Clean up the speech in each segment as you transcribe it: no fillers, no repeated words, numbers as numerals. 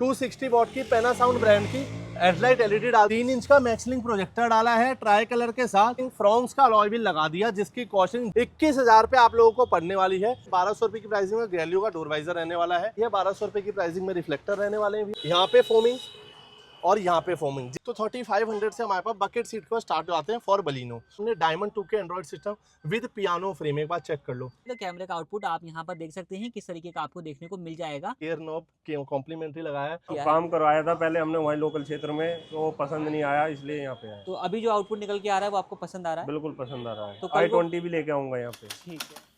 260 what की पैनासाउंड brand की headlight LED डाल, 3 इंच का मैक्सलिंक प्रोजेक्टर डाला है ट्राई कलर के साथ, फ्रॉन्क्स का अलॉय व्हील लगा दिया जिसकी कॉस्टिंग 21,000 पे आप लोगों को पड़ने वाली है। 1200 रुपए की प्राइसिंग में गैलियो का डोर वाइजर रहने वाला है। यह 1200 रुपए की प्राइसिंग में रिफ्लेक्टर रहने वाले हैं। यहाँ पे फोमिंग और यहाँ पे फोमिंग। तो 3500 से हमारे पास बकेट सीट को स्टार्ट आते हैं फॉर बलिनो। हमने डायमंड 2 के Android system with piano frame, एक बार चेक कर लो। तो कैमरे का आउटपुट आप यहाँ पर देख सकते हैं किस तरीके का आपको देखने को मिल जाएगा। एयर नॉब कॉम्प्लीमेंट्री लगाया है। काम करवाया था पहले हमने वहीं लोकल क्षेत्र में, तो पसंद नहीं आया इसलिए यहाँ पे आया। तो अभी जो आउटपुट निकल के आ रहा है वो आपको पसंद आ रहा है? बिल्कुल पसंद आ रहा है। तो i20 भी लेके आऊंगा यहाँ पे। ठीक है।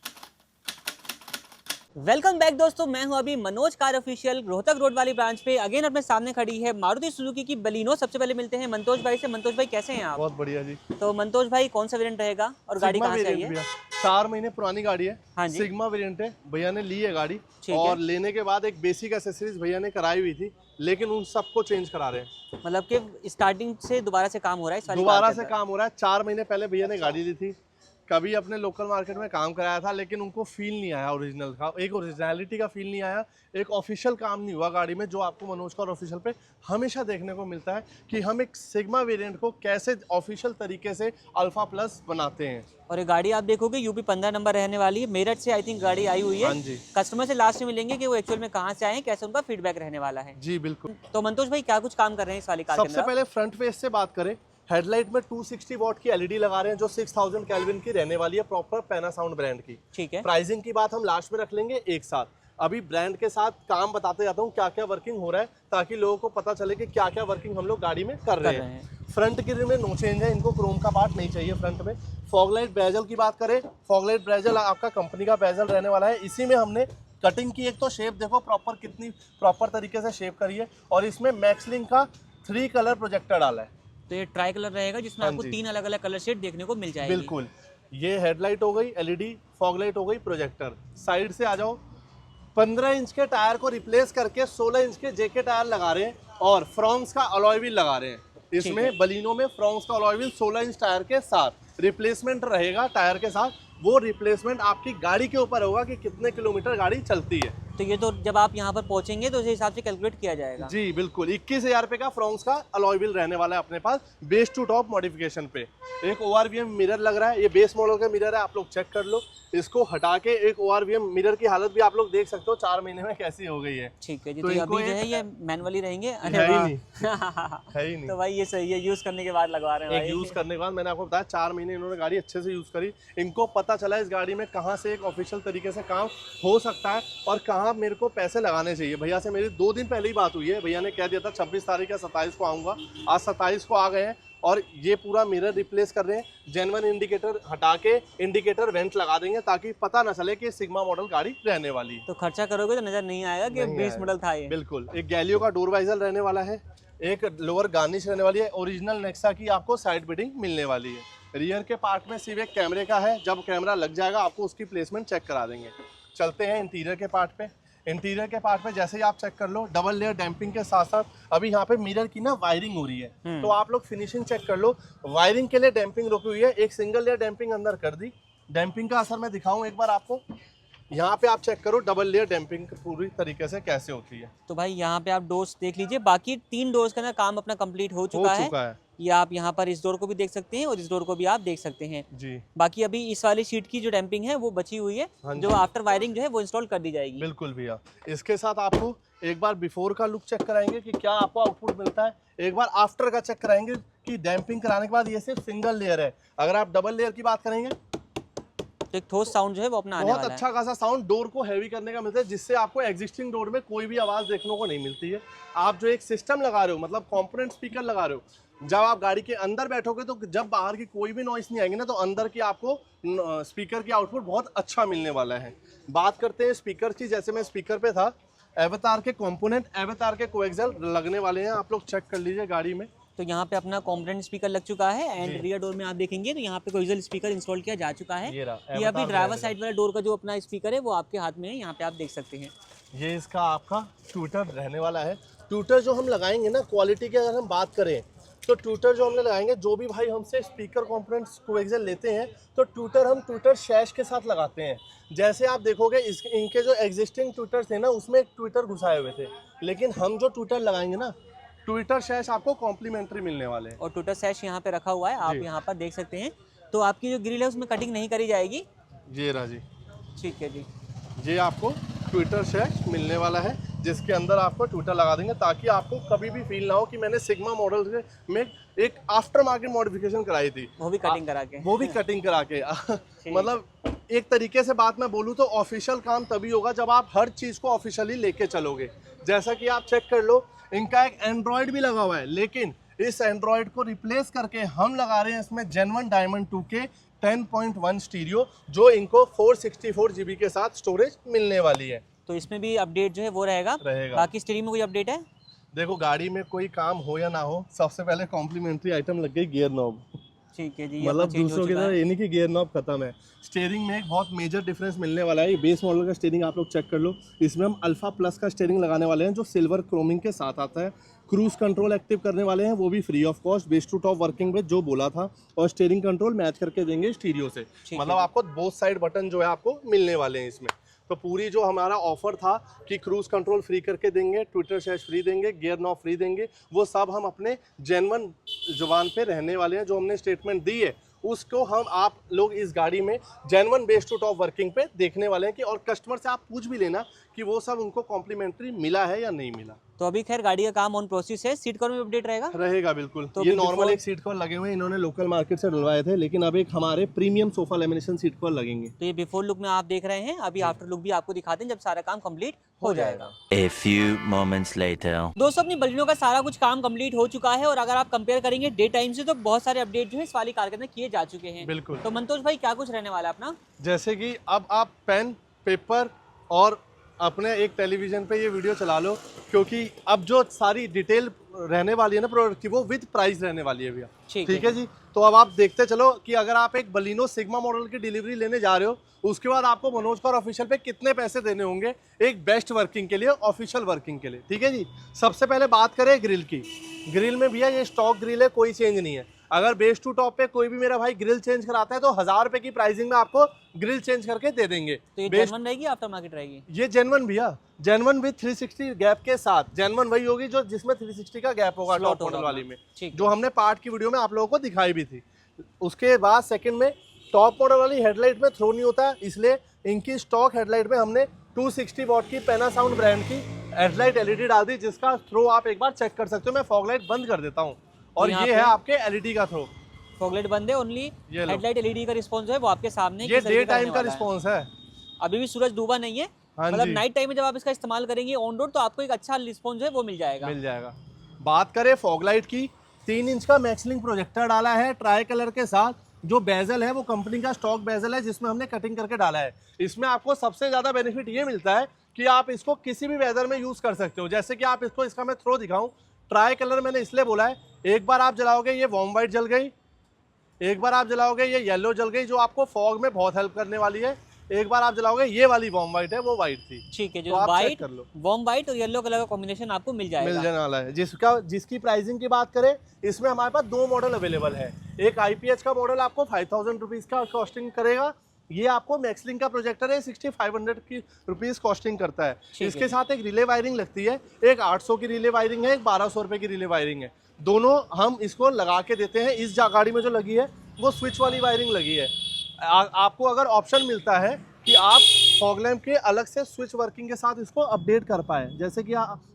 वेलकम बैक दोस्तों, मैं हूं अभी Manoj car official Rohtak road वाली ब्रांच पे। अगेन अपने सामने खड़ी है मारुति सुजुकी की बलिनो। सबसे पहले मिलते हैं मंतोष भाई से। मंतोष भाई कैसे हैं आप? बहुत बढ़िया जी। तो मंतोष भाई कौन सा वेरिएंट रहेगा और गाड़ी कहाँ से आई है? 4 महीने पुरानी गाड़ी है। हाँ जी। सिग्मा वेरिएंट है, भैया ने ली है गाड़ी ठीक और है। लेने के बाद एक बेसिक एक्सेसरीज भैया ने कराई हुई थी, लेकिन उन सबको चेंज करा रहे हैं। मतलब कि स्टार्टिंग से दोबारा से काम हो रहा है इस वाली दोबारा कार के से अंदर? काम हो रहा है। 4 महीने पहले भैया ने गाड़ी ली थी, कभी अपने लोकल मार्केट में काम कराया था, लेकिन उनको फील नहीं आया ओरिजिनल का, एक ओरिजिनलिटी का फील नहीं आया, एक ऑफिशियल काम नहीं हुआ गाड़ी में, जो आपको मनोज कार ऑफिशियल पे हमेशा देखने को मिलता है कि हम एक सिग्मा वेरिएंट को कैसे ऑफिशियल तरीके से अल्फा प्लस बनाते हैं। और ये गाड़ी आप देखोगे यूपी 15 नंबर रहने वाली है। मेरठ से आई थिंक गाड़ी आई हुई है। हाँ जी। कस्टमर से लास्ट में मिलेंगे कि वो एक्चुअल में कहाँ से आए हैं, कैसे उनका फीडबैक रहने वाला है। जी बिल्कुल। तो मंतोष भाई क्या कुछ काम कर रहे हैं इस वाली कार के सबसे अंदर? पहले फ्रंट फेस से बात करें, हेडलाइट में 260 वॉट की एलईडी लगा रहे हैं जो 6000 केल्विन की रहने वाली है, प्रॉपर पैनासाउंड ब्रांड की। ठीक है। प्राइसिंग की बात हम लास्ट में रख लेंगे एक साथ। अभी ब्रांड के साथ काम बताते जाता हूँ क्या क्या वर्किंग हो रहा है, ताकि लोगों को पता चले कि क्या क्या वर्किंग हम लोग गाड़ी में कर रहे हैं। फ्रंट ग्रिल में नो चेंज है, इनको क्रोम का पार्ट नहीं चाहिए फ्रंट में। फॉगलाइट बेजल की बात करें, फॉगलाइट बेजल आपका कंपनी का बेजल रहने वाला है। इसी में हमने कटिंग की, एक तो शेप देखो प्रॉपर, कितनी प्रॉपर तरीके से शेप करी है, और इसमें मैक्सलिंक का 3 कलर प्रोजेक्टर डाला है। तो ये ट्राई कलर रहेगा जिसमें आपको 3 अलग अलग कलर शेड देखने को मिल जाएगी। बिल्कुल। ये हेडलाइट हो गई, एलईडी, फॉगलाइट हो गई, प्रोजेक्टर। साइड से आ जाओ, 15 इंच के टायर को रिप्लेस करके 16 इंच के जेके टायर लगा रहे हैं और फ्रॉन्क्स का अलॉय व्हील लगा रहे हैं। इसमें बलिनो में फ्रॉन्क्स का अलॉय व्हील 16 इंच टायर के साथ रिप्लेसमेंट रहेगा टायर के साथ। वो रिप्लेसमेंट आपकी गाड़ी के ऊपर होगा कि कितने किलोमीटर गाड़ी चलती है। तो ये तो जब आप यहाँ पर पहुंचेंगे तो उस हिसाब से कैलकुलेट किया जाएगा। जी बिल्कुल। 21,000 रुपए का फ्रॉन्क्स का अलॉय व्हील रहने वाला है अपने पास, बेस टू टॉप मॉडिफिकेशन पे। एक ओआरवीएम मिरर लग रहा है, ये बेस मॉडल का मिरर है, आप लोग चेक कर लो। इसको हटा के एक ओआरवीएम मिरर की हालत भी आप लोग देख सकते हो 4 महीने में कैसी हो गई है। ठीक है जी। तो तो इनको अभी जो है ये मैनुअली रहेंगे? है ही नहीं, है ही तो नहीं। भाई ये सही है, यूज करने के बाद लगवा रहे हैं एक यूज करने के बाद, मैंने आपको बताया 4 महीने इन्होंने गाड़ी अच्छे से यूज करी। इनको पता चला इस गाड़ी में कहाँ से एक ऑफिशियल तरीके से काम हो सकता है और कहाँ मेरे को पैसे लगाने चाहिए। भैया से मेरी 2 दिन पहले ही बात हुई है, भैया ने कह दिया था 26 तारीख या 27 को आऊँगा। आज 27 को आ गए हैं और ये पूरा मिरर रिप्लेस कर रहे हैं। जेन्युइन इंडिकेटर हटा के इंडिकेटर वेंट लगा देंगे ताकि पता ना चले कि सिग्मा मॉडल गाड़ी रहने वाली है। तो खर्चा करोगे तो नजर नहीं आएगा कि 20 मॉडल था ये। बिल्कुल। एक गैलियो का डोर वाइजर रहने वाला है, एक लोअर गार्निश रहने वाली है, ओरिजिनल नेक्सा की आपको साइड बिडिंग मिलने वाली है। रियर के पार्ट में सिर्फ एक कैमरे का है, जब कैमरा लग जाएगा आपको उसकी प्लेसमेंट चेक करा देंगे। चलते हैं इंटीरियर के पार्ट पे। इंटीरियर के पार्ट पे जैसे ही आप चेक कर लो, डबल लेयर डैम्पिंग के साथ साथ अभी यहाँ पे मिरर की ना वायरिंग हो रही है, तो आप लोग फिनिशिंग चेक कर लो। वायरिंग के लिए डैम्पिंग रोकी हुई है, एक सिंगल लेयर डैम्पिंग अंदर कर दी। डैम्पिंग का असर मैं दिखाऊं एक बार आपको, यहाँ पे आप चेक करो डबल लेयर डैम्पिंग पूरी तरीके से कैसे होती है। तो भाई यहाँ पे आप डोर्स देख लीजिए, बाकी 3 डोर्स का ना काम अपना कंप्लीट हो चुका है। ये आप यहाँ पर इस डोर को भी देख सकते हैं और इस डोर को भी आप देख सकते हैं जी। बाकी अभी इस वाली शीट की जो डैम्पिंग है वो बची हुई है, जो आफ्टर वायरिंग जो है वो इंस्टॉल कर दी जाएगी। बिल्कुल भैया। इसके साथ आपको एक बार बिफोर का लुक चेक कराएंगे कि क्या आपको आउटपुट मिलता है, एक बार आफ्टर का चेक कराएंगे कि डैम्पिंग कराने के बाद ये सिर्फ सिंगल लेयर है। अगर आप डबल लेयर की बात करेंगे तो एक ठोस साउंड जो है वो अपना आने बहुत वाला अच्छा है। खासा साउंड डोर को हैवी करने का मिलता है, जिससे आपको एग्जिस्टिंग डोर में कोई भी आवाज देखने को नहीं मिलती है। आप जो एक सिस्टम लगा रहे हो, मतलब कंपोनेंट स्पीकर लगा रहे हो, जब आप गाड़ी के अंदर बैठोगे तो जब बाहर की कोई भी नॉइस नहीं आएगी ना, तो अंदर की आपको स्पीकर की आउटपुट बहुत अच्छा मिलने वाला है। बात करते हैं स्पीकर की। जैसे मैं स्पीकर पे था, एवेतार के कंपोनेंट, एवेतार के कोएक्सियल लगने वाले हैं, आप लोग चेक कर लीजिए गाड़ी में। तो यहाँ पे अपना कॉम्पोनेंट स्पीकर लग चुका है एंड रियर डोर में आप देखेंगे तो यहाँ पे कोएक्सियल स्पीकर इंस्टॉल किया जा चुका है। ये अभी ड्राइवर साइड वाला डोर का जो अपना स्पीकर है वो आपके हाथ में है, यहाँ पे आप देख सकते हैं। ये इसका आपका ट्यूटर रहने वाला है। ट्यूटर जो हम लगाएंगे ना, क्वालिटी की अगर हम बात करें तो ट्विटर जो हमने लगाएंगे, जो भी भाई हमसे स्पीकर कंपोनेंट्स कोएक्सियल लेते हैं तो ट्विटर हम ट्विटर शैश के साथ लगाते हैं। जैसे आप देखोगे इनके जो एग्जिस्टिंग ट्विटर थे ना, उसमें एक ट्विटर घुसाए हुए थे, लेकिन हम जो ट्विटर लगाएंगे ना, ट्विटर शैश आपको कॉम्प्लीमेंट्री मिलने वाले हैं। और ट्विटर शैश यहाँ पे रखा हुआ है, आप यहाँ पर देख सकते हैं। तो आपकी जो ग्रिल है उसमें कटिंग नहीं करी जाएगी। ये रहा जी, ठीक है जी। ये आपको ट्विटर शैश मिलने वाला है, जिसके अंदर आपको ट्विटर लगा देंगे, ताकि आपको कभी भी फील ना हो कि मैंने सिग्मा मॉडल में एक आफ्टर मार्केट मॉडिफिकेशन कराई थी, वो भी कटिंग करा के। वो भी कटिंग करा के मतलब एक तरीके से बात मैं बोलूँ तो ऑफिशियल काम तभी होगा जब आप हर चीज़ को ऑफिशियली लेके चलोगे। जैसा कि आप चेक कर लो, इनका एक एंड्रॉयड भी लगा हुआ है, लेकिन इस एंड्रॉयड को रिप्लेस करके हम लगा रहे हैं इसमें जेन्युइन डायमंड 2K 10.1 स्टीरियो, जो इनको 464 GB के साथ स्टोरेज मिलने वाली है। तो इसमें भी अपडेट जो है वो रहेगा। बाकी स्टीयरिंग में कोई अपडेट है? देखो, गाड़ी में कोई काम हो या ना हो, सबसे पहले कॉम्प्लीमेंट्री आइटम लग गई गियर नॉब। ठीक है जी, मतलब दूसरों की तरह ये नहीं कि गियर नॉब खत्म है। स्टीयरिंग में एक बहुत मेजर डिफरेंस मिलने वाला है। ये बेस मॉडल का स्टीयरिंग आप लोग चेक कर लो, इसमें हम अल्फा प्लस का स्टीयरिंग लगाने वाले हैं, जो सिल्वर क्रोमिंग के साथ आता है। क्रूज कंट्रोल एक्टिव करने वाले हैं, वो भी free of cost, base to top working पे जो बोला था, और स्टीयरिंग कंट्रोल मैच करके देंगे स्टीरियो से। मतलब आपको बोथ साइड बटन जो है आपको मिलने वाले हैं इसमें। तो पूरी जो हमारा ऑफर था कि क्रूज कंट्रोल फ्री करके देंगे, ट्विटर शैश फ्री देंगे, गियर नॉब फ्री देंगे, वो सब हम अपने जेन्युइन जुबान पे रहने वाले हैं। जो हमने स्टेटमेंट दी है उसको हम आप लोग इस गाड़ी में genuine base to top working पे देखने वाले हैं कि, और कस्टमर से आप पूछ भी लेना कि वो सब उनको कॉम्प्लीमेंट्री मिला है या नहीं मिला। तो अभी खैर गाड़ी का काम ऑन प्रोसेस है। सीट कवर में अपडेट रहेगा बिल्कुल। तो ये नॉर्मल एक सीट कवर लगे हुए हैं, इन्होंने लोकल मार्केट से डलवाए थे, लेकिन अब एक हमारे premium sofa lamination seat cover लगेंगे। तो ये बिफोर लुक में आप देख रहे हैं, अभी आफ्टर लुक भी आपको दिखाते हैं जब सारा काम कंप्लीट हो जाएगा। A few moments later. दोस्तों, अपनी बलिनो का सारा कुछ काम कंप्लीट हो चुका है, और अगर आप कंपेयर करेंगे डे टाइम से तो बहुत सारे अपडेट जो है इस वाली कार के अंदर किए जा चुके हैं। बिल्कुल। तो मंतोष भाई, क्या कुछ रहने वाला है अपना? जैसे कि अब आप पेन, पेपर और अपने एक टेलीविजन पे ये वीडियो चला लो, क्योंकि अब जो सारी डिटेल रहने वाली है ना प्रोडक्ट की, वो विद प्राइस रहने वाली है भैया। ठीक है जी। तो अब आप देखते चलो कि अगर आप एक बलिनो सिग्मा मॉडल की डिलीवरी लेने जा रहे हो, उसके बाद आपको मनोज कार ऑफिशियल पे कितने पैसे देने होंगे एक बेस्ट वर्किंग के लिए, ऑफिशियल वर्किंग के लिए। ठीक है जी। सबसे पहले बात करें ग्रिल की। ग्रिल में भैया ये स्टॉक ग्रिल है, कोई चेंज नहीं है। अगर बेस टू टॉप पे कोई भी मेरा भाई ग्रिल चेंज कराता है तो 1000 रुपए की प्राइसिंग में आपको ग्रिल चेंज करके दे देंगे। तो ये जेन्युइन रहेगी, आफ्टर मार्केट रहेगी? ये जेन्युइन भैया, जेन्युइन विद 360 गैप के साथ। जेन्युइन वही होगी जो जिसमें 360 का गैप होगा टॉप मॉडल वाली में, जो हमने पार्ट की वीडियो में आप लोगों को दिखाई भी थी। उसके बाद सेकंड में टॉप मॉडल वाली हेडलाइट में थ्रो नहीं होता, इसलिए इनकी स्टॉक हेडलाइट में हमने 260 वॉट की पैनासाउंड ब्रांड की हेडलाइट एलईडी डाल दी, जिसका थ्रो आप एक बार चेक कर सकते हो। मैं फॉग लाइट बंद कर देता हूँ, और ये है आपके एलईडी का थ्रो। फॉगलाइट बंद है, ओनली हेडलाइट एलईडी का रिस्पांस है वो आपके सामने। ये डे टाइम का रिस्पांस है, अभी भी सूरज डूबा नहीं है। मतलब नाइट टाइम में जब आप इसका इस्तेमाल करेंगे ऑन रोड, तो आपको एक अच्छा रिस्पांस है वो मिल जाएगा। बात करें फॉग लाइट की, 3 इंच का मैक्सलिंक प्रोजेक्टर डाला है ट्राई कलर के साथ। जो बेजल है वो कंपनी का स्टॉक बेजल है, जिसमें हमने कटिंग करके डाला है। इसमें आपको सबसे ज्यादा बेनिफिट ये मिलता है कि आप इसको किसी भी वेदर में यूज कर सकते हो। जैसे कि आप इसको, इसका मैं थ्रो दिखाऊं, ट्राई कलर मैंने इसलिए बोला है, एक बार आप जलाओगे ये वार्म व्हाइट जल गई, एक बार आप जलाओगे ये येलो जल गई, जो आपको फॉग में बहुत हेल्प करने वाली है। एक बार आप जलाओगे ये वाली वार्म व्हाइट है, वो व्हाइट थी। ठीक है, जो व्हाइट, वार्म व्हाइट और येलो कलर का कॉम्बिनेशन आपको मिल जाने वाला है। जिसकी प्राइसिंग की बात करें, इसमें हमारे पास 2 मॉडल अवेलेबल है। एक IPH का मॉडल आपको 5000 रुपीज का कॉस्टिंग करेगा। ये आपको मैक्सलिंक का प्रोजेक्टर है, 6500 की रुपीज कॉस्टिंग करता है। इसके साथ एक रिले वायरिंग लगती है, एक 800 की रिले वायरिंग है, एक 1200 रुपए की रिले वायरिंग है। दोनों हम इसको लगा के देते हैं। इस गाड़ी में जो लगी है वो स्विच वाली वायरिंग लगी है। आपको अगर ऑप्शन मिलता है कि आप फॉग लैम्प के अलग से स्विच वर्किंग के साथ इसको अपडेट कर पाए, जैसे कि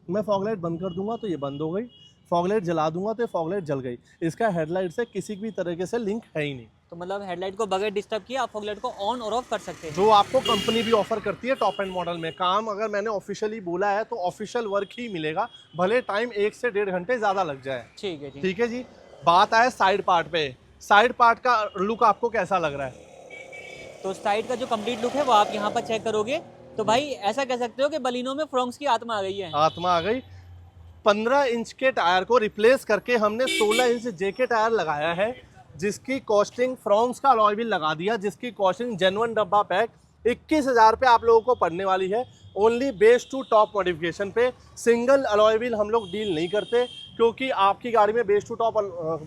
मैं फॉग लाइट बंद कर दूंगा तो ये बंद हो गई, फॉग लाइट जला दूंगा तो फॉग लाइट जल गई। इसका हेडलाइट से किसी भी तरीके से लिंक है ही नहीं। तो मतलब हेडलाइट को बगैर डिस्टर्ब किए आप फॉग लाइट को ऑन और ऑफ कर सकते हैं, जो आपको कंपनी भी ऑफर करती है टॉप एंड मॉडल में। काम अगर मैंने ऑफिशियली बोला है तो ऑफिशियल वर्क ही मिलेगा, भले टाइम 1 से 1.5 घंटे ज्यादा लग जाए। ठीक है जी। बात आए साइड पार्ट पे, साइड पार्ट का लुक आपको कैसा लग रहा है? तो साइड का जो कंप्लीट लुक है वो आप यहाँ पर चेक करोगे तो भाई ऐसा कह सकते हो कि बलिनो में फ्रोंक्स की आत्मा आ गई है। आत्मा आ गई। 15 इंच के टायर को रिप्लेस करके हमने 16 इंच जेके टायर लगाया है, जिसकी कॉस्टिंग, फ्रोंक्स का अलॉय व्हील लगा दिया, जिसकी कॉस्टिंग जेन्युइन डब्बा पैक 21,000 पे आप लोगों को पड़ने वाली है। Only base to top modification पे। सिंगल अलॉय व्हील हम लोग डील नहीं करते, क्योंकि आपकी गाड़ी में बेस टू टॉप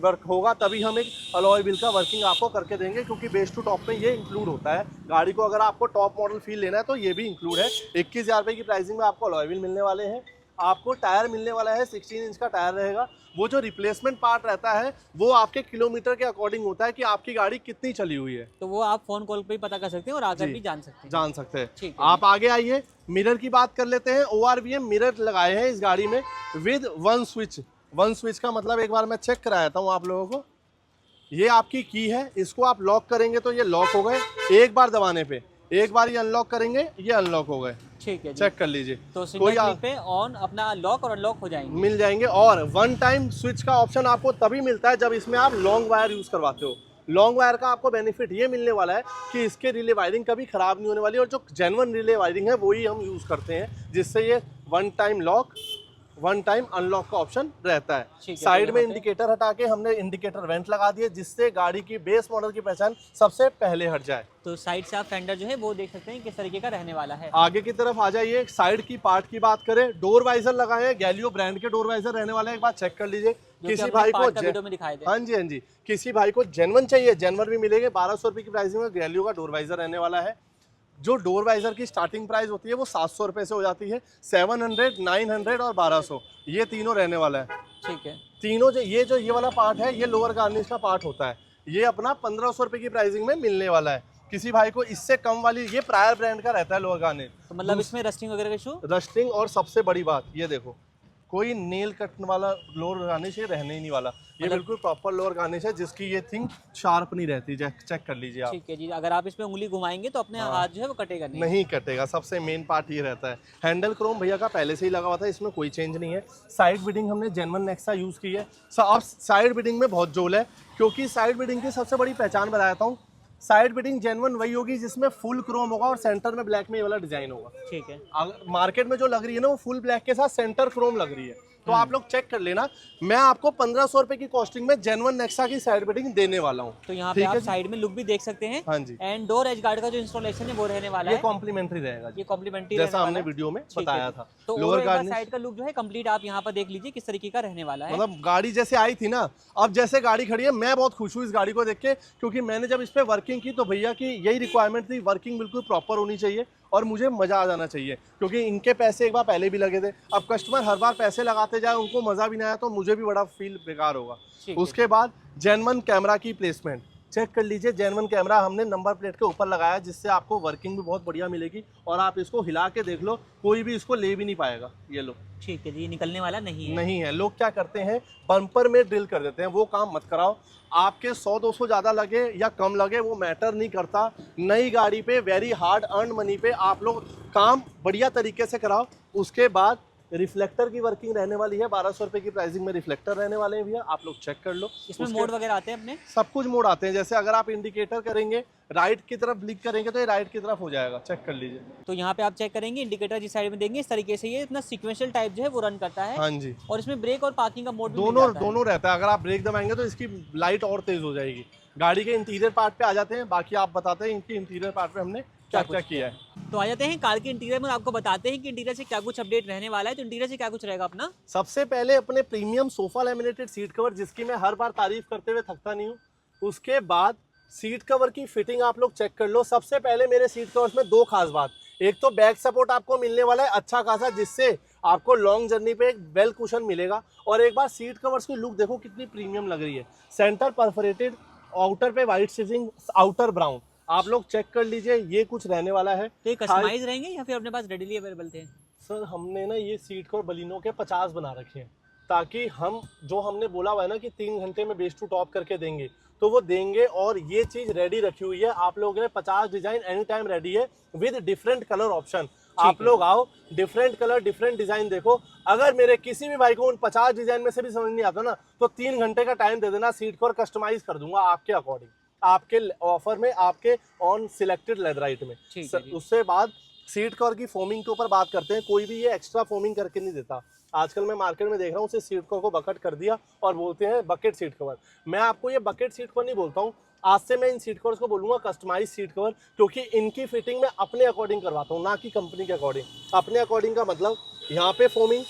वर्क होगा तभी हम एक अलॉय व्हील का वर्किंग आपको करके देंगे, क्योंकि बेस टू टॉप में ये इंक्लूड होता है। गाड़ी को अगर आपको टॉप मॉडल फील लेना है तो ये भी इंक्लूड है। 21,000 रुपये की प्राइसिंग में आपको अलॉय व्हील मिलने वाले हैं। आपको टायर मिलने वाला है 16 इंच का टायर रहेगा। वो जो रिप्लेसमेंट पार्ट रहता है वो आपके किलोमीटर के अकॉर्डिंग होता है कि आपकी गाड़ी कितनी चली हुई है, तो वो आप फोन कॉल पे ही पता कर सकते हैं और आकर भी जान सकते हैं। ठीक है। आप आगे आइए, मिरर की बात कर लेते हैं। ORVM मिरर लगाए हैं इस गाड़ी में विद वन स्विच का मतलब एक बार मैं चेक कराता हूँ आप लोगों को। ये आपकी की है, इसको आप लॉक करेंगे तो ये लॉक हो गए, एक बार दबाने पे एक बार ये अनलॉक करेंगे ये अनलॉक हो गए। ठीक है, चेक कर लीजिए। तो सिंगल क्लिक पे ऑन अपना लॉक और अनलॉक हो जाएंगे, मिल जाएंगे। और वन टाइम स्विच का ऑप्शन आपको तभी मिलता है जब इसमें आप लॉन्ग वायर यूज करवाते हो। लॉन्ग वायर का आपको बेनिफिट ये मिलने वाला है कि इसके रिले वायरिंग कभी खराब नहीं होने वाली, और जो जेन्युइन रिले वायरिंग है वही हम यूज करते हैं, जिससे ये one time lock one time unlock का ऑप्शन रहता है। साइड में इंडिकेटर हटा के हमने इंडिकेटर वेंट लगा दिए, जिससे गाड़ी की बेस मॉडल की पहचान सबसे पहले हट जाए। तो साइड से आप फेंडर जो है वो देख सकते हैं किस तरीके का रहने वाला है। आगे की तरफ आ जाइए, साइड की पार्ट की बात करें, डोर वाइजर लगाए हैं, गैलियो ब्रांड के डोर वाइजर रहने वाले हैं। एक बार चेक कर लीजिए। किसी भाई को वीडियो में दिखाए थे। हाँ जी, किसी भाई को जेन्युइन चाहिए, जेन्युइन भी मिलेंगे। 1200 रुपये की प्राइसिंग में गैलियो का डोर वाइजर रहने वाला है। जो डोर वाइजर की स्टार्टिंग प्राइस होती है वो 700 रुपये से हो जाती है। 700, 900 और 1200 ये तीनों रहने वाला है। ठीक है, तीनों ये वाला पार्ट है, ये लोअर गार्निश का पार्ट होता है। ये अपना 1500 रुपये की प्राइसिंग में मिलने वाला है। किसी भाई को इससे कम वाली, ये प्रायर ब्रांड का रहता है लोअर गार्निश। तो मतलब इसमें रस्टिंग वगैरह का इशू? रस्टिंग, और सबसे बड़ी बात ये देखो, कोई नेल कट वाला लोअर गार्निश ये रहने ही नहीं वाला। ये बिल्कुल प्रॉपर लोअर गार्निश है, जिसकी ये थिंग शार्प नहीं रहती। चेक कर लीजिए आप। ठीक है जी, अगर आप इसमें उंगली घुमाएंगे तो अपने हाथ जो है वो कटेगा नहीं कटेगा। सबसे मेन पार्ट ये रहता है। हैंडल क्रोम भैया का पहले से ही लगा हुआ था, इसमें कोई चेंज नहीं है। साइड बिडिंग हमने जेन्युइन नेक्सा यूज की है। अब साइड बिडिंग में बहुत जोल है, क्योंकि साइड बिडिंग की सबसे बड़ी पहचान बताता हूँ। साइड बिडिंग जेन्युइन वही होगी जिसमें फुल क्रोम होगा और सेंटर में ब्लैक में ये वाला डिजाइन होगा। ठीक है, मार्केट में जो लग रही है ना वो फुल ब्लैक के साथ सेंटर क्रोम लग रही है। तो आप लोग चेक कर लेना। मैं आपको 1500 रुपए की कॉस्टिंग में जेन्युइन नेक्सा की साइड बिडिंग देने वाला हूँ। तो यहाँ पे आप साइड में लुक भी देख सकते हैं। हाँ जी। एंड डोर एज गार्ड का जो इंस्टॉलेशन है वो रहने वाला है, ये कॉम्प्लीमेंटरी रहेगा। ये कॉम्प्लीमेंट्री जैसा हमने वीडियो में बताया था। तो लोअर गार्ड साइड का लुक जो है कंप्लीट आप यहाँ पर देख लीजिए किस तरीके का रहने वाला है। मतलब गाड़ी जैसे आई थी ना, अब जैसे गाड़ी खड़ी है, मैं बहुत खुश हूँ इस गाड़ी को देख के, क्योंकि मैंने जब इस पे वर्किंग की तो भैया की यही रिक्वायरमेंट थी, वर्किंग बिल्कुल प्रॉपर होनी चाहिए और मुझे मजा आ जाना चाहिए, क्योंकि इनके पैसे एक बार पहले भी लगे थे। अब कस्टमर हर बार पैसे लगाते जाए, उनको मजा भी नहीं आया तो मुझे भी बड़ा फील बेकार होगा। उसके बाद जेन्युइन कैमरा की प्लेसमेंट चेक कर लीजिए। जेन्युइन कैमरा हमने नंबर प्लेट के ऊपर लगाया, जिससे आपको वर्किंग भी बहुत बढ़िया मिलेगी। और आप इसको हिला के देख लो, कोई भी इसको ले भी नहीं पाएगा। ये लो, ठीक है जी, निकलने वाला नहीं है। लोग क्या करते हैं, बम्पर में ड्रिल कर देते हैं, वो काम मत कराओ। आपके 100-200 ज़्यादा लगे या कम लगे वो मैटर नहीं करता। नई गाड़ी पे वेरी हार्ड अर्न मनी पे आप लोग काम बढ़िया तरीके से कराओ। उसके बाद रिफ्लेक्टर की वर्किंग रहने वाली है। 1200 रुपये की प्राइसिंग में रिफ्लेक्टर रहने वाले हैं भैया, आप लोग चेक कर लो। इसमें मोड वगैरह आते हैं अपने, सब कुछ मोड आते हैं। जैसे अगर आप इंडिकेटर करेंगे, राइट की तरफ ब्लिक करेंगे तो ये राइट की तरफ हो जाएगा। चेक कर लीजिए। तो यहाँ पे आप चेक करेंगे, इंडिकेटर जिस साइड में देंगे इस तरीके से ये इतना सीक्वेंशियल टाइप जो है वो रन करता है। हाँ जी। और इसमें ब्रेक और पार्किंग का मोड दोनों रहता है। अगर आप ब्रेक दबाएंगे तो इसकी लाइट और तेज हो जाएगी। गाड़ी के इंटीरियर पार्ट पे आ जाते हैं, बाकी आप बताते हैं इनकी इंटीरियर पार्ट पे हमने क्या क्या किया है। तो आ जाते हैं कार के इंटीरियर में, आपको बताते हैं कि इंटीरियर से क्या कुछ अपडेट रहने वाला है। तो इंटीरियर से क्या कुछ रहेगा अपना? सबसे पहले अपने premium sofa laminated seat cover, जिसकी मैं हर बार तारीफ करते हुए थकता नहीं हूँ। उसके बाद सीट कवर की फिटिंग आप लोग चेक कर लो। सबसे पहले मेरे सीट कवर्स में दो खास बात, एक तो बैक सपोर्ट आपको मिलने वाला है अच्छा खासा, जिससे आपको लॉन्ग जर्नी पे एक वेल कुशन मिलेगा। और एक बार सीट कवर्स की लुक देखो कितनी प्रीमियम लग रही है। सेंटर परफोरेटेड, आउटर पे व्हाइट स्टिचिंग, आउटर ब्राउन, आप लोग चेक कर लीजिए। ये कुछ रहने वाला है। तो ये कस्टमाइज रहेंगे या फिर अपने पास रेडीली अवेलेबल थे? सर हमने ना ये सीट कवर बलिनो के 50 बना रखे हैं, ताकि हम जो हमने बोला हुआ है ना कि 3 घंटे में बेस टू टॉप करके देंगे, तो वो देंगे। और ये चीज रेडी रखी हुई है आप लोगों ने। 50 डिजाइन एनी टाइम रेडी है विद डिफरेंट कलर ऑप्शन। आप लोग आओ, डिफरेंट कलर डिफरेंट डिजाइन देखो। अगर मेरे किसी भी भाई को उन 50 डिजाइन में से भी समझ नहीं आता ना, तो 3 घंटे का टाइम दे देना, सीट कवर कस्टमाइज कर दूंगा आपके अकॉर्डिंग, आपके ऑफर में, आपके ऑन सिलेक्टेड लेदराइट में। उससे बाद सीट कवर की फोमिंग के ऊपर बात करते हैं। कोई भी ये एक्स्ट्रा फोमिंग करके नहीं देता। आजकल मैं मार्केट में देख रहा हूँ उसे सीट कवर को बकेट कर दिया और बोलते हैं बकेट सीट कवर। मैं आपको ये बकेट सीट कवर नहीं बोलता हूँ, आज से मैं इन सीट कवर्स को बोलूँगा कस्टमाइज सीट कवर, क्योंकि इनकी फिटिंग मैं अपने अकॉर्डिंग करवाता हूँ, ना कि कंपनी के अकॉर्डिंग। अपने अकॉर्डिंग का मतलब यहाँ पे फोमिंग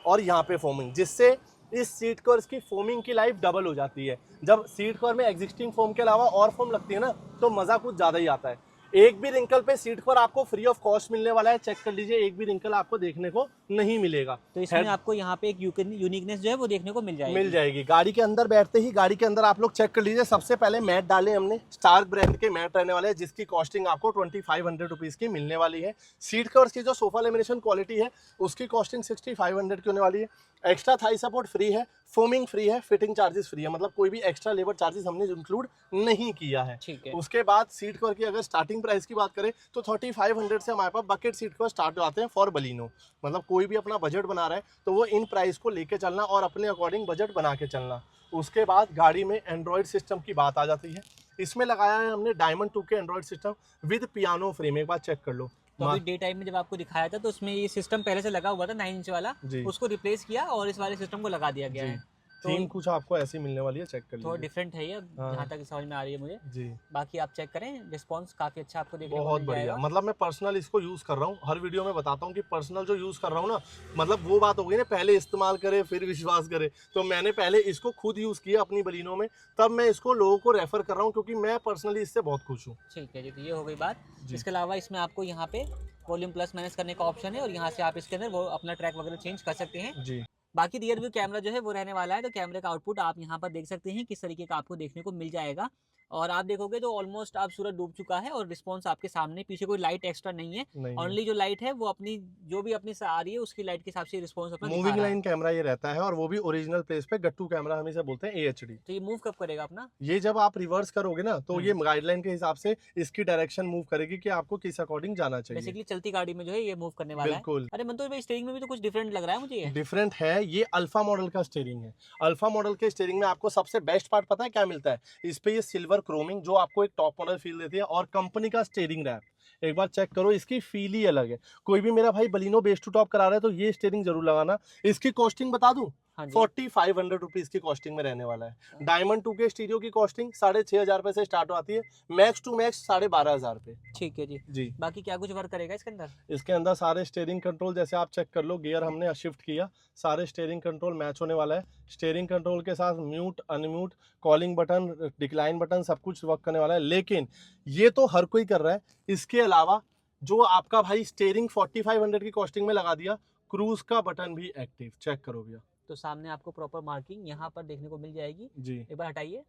और यहाँ पे फोमिंग, जिससे इस सीट कवर्स की फोमिंग की लाइफ डबल हो जाती है। जब सीट कवर में एग्जिस्टिंग फोम के अलावा और फोम लगती है ना, तो मज़ा कुछ ज़्यादा ही आता है। एक भी रिंकल पे सीट कवर आपको फ्री ऑफ कॉस्ट मिलने वाला है, चेक कर लीजिए, एक भी रिंकल आपको देखने को नहीं मिलेगा। तो इसमें आपको यहाँ पे एक यूनिकनेस जो है वो देखने को मिल जाएगी। गाड़ी के अंदर बैठते ही गाड़ी के अंदर आप लोग चेक कर लीजिए, सबसे पहले मैट डाले हमने, स्टार्क ब्रांड के मैट रहने वाले हैं, जिसकी कॉस्टिंग आपको 2500 रुपीज़ की मिलने वाली है। सीट कवर्स की जो सोफा लेमिनेशन क्वालिटी है उसकी कॉस्टिंग 6500 की होने वाली है। एक्स्ट्रा थाई सपोर्ट फ्री है, फोमिंग फ्री है, फिटिंग चार्जेस फ्री है, मतलब कोई भी एक्स्ट्रा लेबर चार्जेस हमने इंक्लूड नहीं किया है। ठीक है। उसके बाद सीट कवर की अगर स्टार्टिंग प्राइस की बात करें तो 3500 से हमारे पास बकेट सीट कवर स्टार्ट आते हैं फॉर बलिनो। मतलब कोई भी अपना बजट बना रहा है तो वो इन प्राइस को लेके चलना और अपने अकॉर्डिंग बजट बना के चलना। उसके बाद गाड़ी में एंड्रॉयड सिस्टम की बात आ जाती है। इसमें लगाया है हमने डायमंड 2 के Android system with piano frame, एक बार चेक कर लो। तो अभी डे टाइम में जब आपको दिखाया था तो उसमें ये सिस्टम पहले से लगा हुआ था 9 इंच वाला, उसको रिप्लेस किया और इस वाले सिस्टम को लगा दिया गया है। थीम कुछ आपको ऐसी मिलने वाली है, चेक कर लीजिए। थोड़ा डिफरेंट है ये, जहाँ तक समझ में आ रही है मुझे जी। बाकी आप चेक करें, रिस्पांस काफी अच्छा आपको देखने को बहुत मिल बढ़िया। जाएगा। मतलब मैं पर्सनल इसको यूज कर रहा हूँ, हर वीडियो में बताता हूँ कि पर्सनल जो यूज कर रहा हूँ ना, मतलब वो बात हो गई ना, पहले इस्तेमाल करे फिर विश्वास करे। तो मैंने पहले इसको खुद यूज किया अपनी बलिनो में, तब मैं इसको लोगों को रेफर कर रहा हूँ, क्योंकि मैं पर्सनली इससे बहुत खुश हूँ। ठीक है जी, तो ये हो गई बात। इसके अलावा इसमें आपको यहाँ पे वॉल्यूम प्लस माइनस करने का ऑप्शन है और यहाँ से आप इसके अंदर वो अपना ट्रैक वगैरह चेंज कर सकते हैं जी। बाकी रियर व्यू कैमरा जो है वो रहने वाला है, तो कैमरे का आउटपुट आप यहाँ पर देख सकते हैं किस तरीके का आपको देखने को मिल जाएगा। और आप देखोगे तो ऑलमोस्ट आप सूरज डूब चुका है और रिस्पांस आपके सामने, पीछे कोई लाइट एक्स्ट्रा नहीं है, ओनली जो लाइट है वो अपनी जो भी अपनी से आ रही है उसकी लाइट के हिसाब से रिस्पांस अपना दिखा रहा है। मूविंग लाइन कैमरा ये रहता है और वो भी ओरिजिनल प्लेस पे, गट्टू कैमरा हम इसे बोलते हैं, AHD। तो ये मूव कब करेगा अपना? ये जब आप रिवर्स करोगे ना तो ये गाइडलाइन के हिसाब से इसकी डायरेक्शन मूव करेगी कि आपको किस अकॉर्डिंग जाना चाहिए। बेसिकली चलती गाड़ी में जो है ये मूव करने वाला है। बिल्कुल। अरे मंतोष भाई, स्टीयरिंग में भी तो कुछ डिफरेंट लग रहा है मुझे। डिफरेंट है, ये अल्फा मॉडल का स्टीयरिंग है। अल्फा मॉडल के स्टीयरिंग में आपको सबसे बेस्ट पार्ट पता है क्या मिलता है? इस पे ये सिल्वर क्रोमिंग जो आपको एक टॉप मॉडल फील देती है, और कंपनी का स्टीयरिंग रैप एक बार चेक करो, इसकी फील ही अलग है। कोई भी मेरा भाई बलिनो बेस टू टॉप करा रहा है तो ये स्टीयरिंग जरूर लगाना। इसकी कॉस्टिंग बता दूं, 4500 रुपीज की कॉस्टिंग में रहने वाला है। डायमंड 2 के स्टीरियो की कॉस्टिंग 6500 रुपए से स्टार्ट होती है, मैक्स टू मैक्स 12500 रुपए। ठीक है जी। जी। बाकी क्या कुछ वर्क करेगा इसके अंदर? इसके अंदर सारे स्टीयरिंग कंट्रोल जैसे आप चेक कर लो, गियर हमने शिफ्ट किया, सारे स्टीयरिंग कंट्रोल मैच होने वाला है। स्टीयरिंग कंट्रोल के साथ mute, unmute, calling button, decline button सब कुछ वर्क करने वाला है। लेकिन ये तो हर कोई कर रहा है, इसके अलावा जो आपका भाई स्टीयरिंग 4500 की कॉस्टिंग में लगा दिया, क्रूज का बटन भी एक्टिव, चेक करो भैया। तो सामने आपको प्रॉपर मार्किंग यहाँ पर देखने को मिल जाएगी जी। एक बार हटाइए,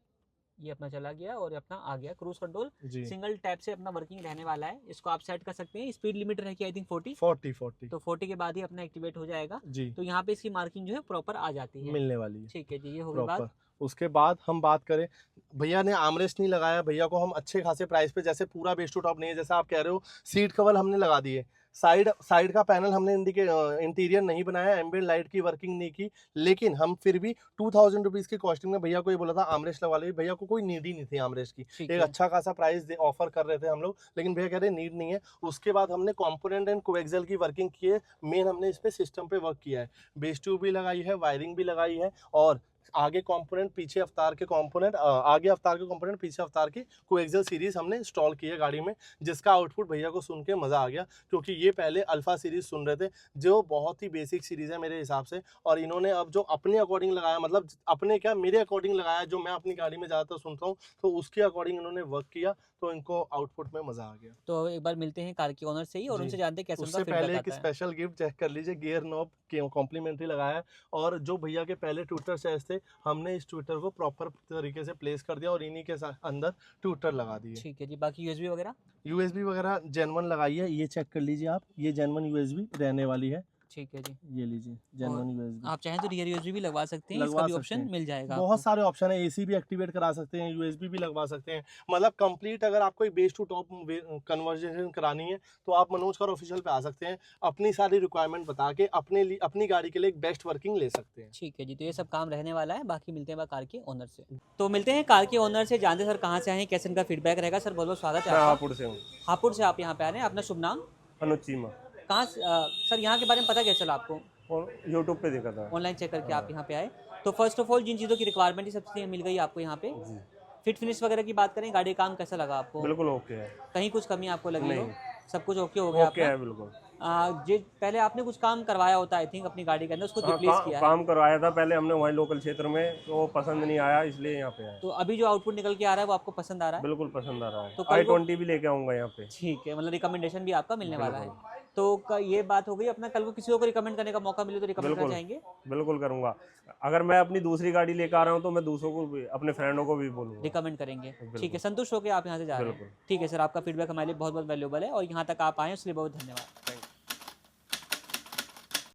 ये अपना चला गया और अपना आ गया क्रूज कंट्रोल। सिंगल टैप से अपना वर्किंग रहने वाला है। इसको आप सेट कर सकते हैं। स्पीड लिमिट रहेगी आई थिंक 40 तो 40 के बाद ही अपना एक्टिवेट हो जाएगा जी। तो यहाँ पे इसकी मार्किंग जो है प्रॉपर आ जाती है, मिलने वाली है। ठीक है जी, ये हो गई बात। उसके बाद हम बात करें, भैया ने आर्मरेस्ट नहीं लगाया, भैया को हम अच्छे खासे प्राइस पे, जैसे पूरा बेस टू टॉप नहीं है जैसा आप कह रहे हो, सीट कवर हमने लगा दिए, साइड का पैनल हमने इंटीरियर नहीं बनाया, एम्बिएंट लाइट की वर्किंग नहीं की, लेकिन हम फिर भी 2000 रुपीज़ की कॉस्टिंग में भैया को ये बोला था आर्मरेस्ट लगवा ली। भैया को कोई नीड ही नहीं थी आर्मरेस्ट की, एक अच्छा खासा प्राइस ऑफर कर रहे थे हम लोग, लेकिन भैया कह रहे नीड नहीं है। उसके बाद हमने कंपोनेंट एंड कोएक्सियल की वर्किंग की है, मेन हमने इस पे सिस्टम पे वर्क किया है, बेस ट्यूब भी लगाई है, वायरिंग भी लगाई है, और आगे कंपोनेंट पीछे अवतार के कंपोनेंट, आगे अवतार के कंपोनेंट पीछे अवतार की कोएक्सियल सीरीज हमने इंस्टॉल की है गाड़ी में, जिसका आउटपुट भैया को सुन के मज़ा आ गया, क्योंकि ये पहले अल्फा सीरीज सुन रहे थे जो बहुत ही बेसिक सीरीज है मेरे हिसाब से, और इन्होंने अब जो अपने अकॉर्डिंग लगाया, मतलब अपने क्या मेरे अकॉर्डिंग लगाया, जो मैं अपनी गाड़ी में ज़्यादातर सुनता हूँ, तो उसके अकॉर्डिंग इन्होंने वर्क किया, तो इनको आउटपुट में मज़ा आ गया। तो एक बार मिलते हैं कार के ओनर से ही और उनसे जानते हैं कैसे उनका फीडबैक आता है। उससे पहले एक स्पेशल गिफ्ट चेक कर लीजिए, गियर नॉब कॉम्प्लीमेंट्री लगाया है, और जो भैया के पहले ट्विटर चॉइस थे, हमने इस ट्विटर को प्रॉपर तरीके से प्लेस कर दिया और इन्हीं के अंदर ट्विटर लगा दिए। ठीक है जी। बाकी यूएसबी वगैरह जेन्युइन लगाई है, ये चेक कर लीजिए आप, ये जेन्युइन यूएसबी रहने वाली है। ठीक है जी, ये लीजिए जेन्युइन यूएसबी। आप चाहें तो रियर यूएसबी भी लगवा सकते हैं, इसका भी ऑप्शन मिल जाएगा। बहुत सारे ऑप्शन है, एसी भी एक्टिवेट करा सकते हैं, यूएसबी भी लगवा सकते हैं, मतलब कंप्लीट। अगर आपको एक बेस टू टॉप कन्वर्जेशन करानी है तो आप मनोज कार ऑफिशियल पे आ सकते हैं, अपनी सारी रिक्वायरमेंट बता के अपने लिए, अपनी गाड़ी के लिए एक बेस्ट वर्किंग ले सकते हैं। ठीक है जी, तो ये सब काम रहने वाला है। बाकी मिलते हैं कार के ओनर से। तो मिलते हैं कार के ओनर से, जानते सर कहाँ से आए हैं, कैसे इनका फीडबैक रहेगा। सर बहुत बहुत स्वागत है। हापुड़ से हूँ। हापुड़ से आप यहाँ पे आ रहे हैं, अपना शुभ नाम? अनुज चीमा। कहाँ सर यहाँ के बारे में पता क्या चला आपको? और यूट्यूब पे देखा था, ऑनलाइन चेक करके आप यहाँ पे आए। तो फर्स्ट ऑफ ऑल जिन चीज़ों की रिक्वायरमेंट है सब चीज़ें मिल गई आपको यहाँ पे। फिट फिनिश वगैरह की बात करें, गाड़ी का काम कैसा लगा आपको? बिल्कुल ओके है। कहीं कुछ कमी आपको लगी हो? नहीं। सब कुछ ओके हो गया ओके आपका? है बिल्कुल। जे पहले आपने कुछ काम करवाया होता आई थिंक अपनी गाड़ी के अंदर, उसको हाँ, रिप्लेस किया है। काम करवाया था पहले हमने वहीं लोकल क्षेत्र में, तो वो पसंद नहीं आया इसलिए यहाँ पे आया। तो अभी जो आउटपुट निकल के आ रहा है वो आपको पसंद आ रहा है? बिल्कुल पसंद आ रहा है। तो कल को- i20 भी लेके आऊंगा यहाँ पे। ठीक है, मतलब रिकमेंडेशन भी आपका मिलने वाला है। तो ये बात हो गई अपना, कल को किसी को रिकमेंड करने का मौका मिले तो रिकमेंड करना बिल्कुल। चाहेंगे? बिल्कुल करूंगा। अगर मैं अपनी दूसरी गाड़ी लेकर आ रहा हूँ तो मैं दूसरों को भी, अपने फ्रेंडों को भी बोलूँगा। रिकमेंड करेंगे। बिल्कुल। ठीक है, संतुष्ट होकर आप यहाँ से जा रहे हैं? बिल्कुल। ठीक है सर, आपका फीडबैक हमारे लिए बहुत बहुत वैल्यूबल है और यहाँ तक आप आए उसके लिए बहुत धन्यवाद।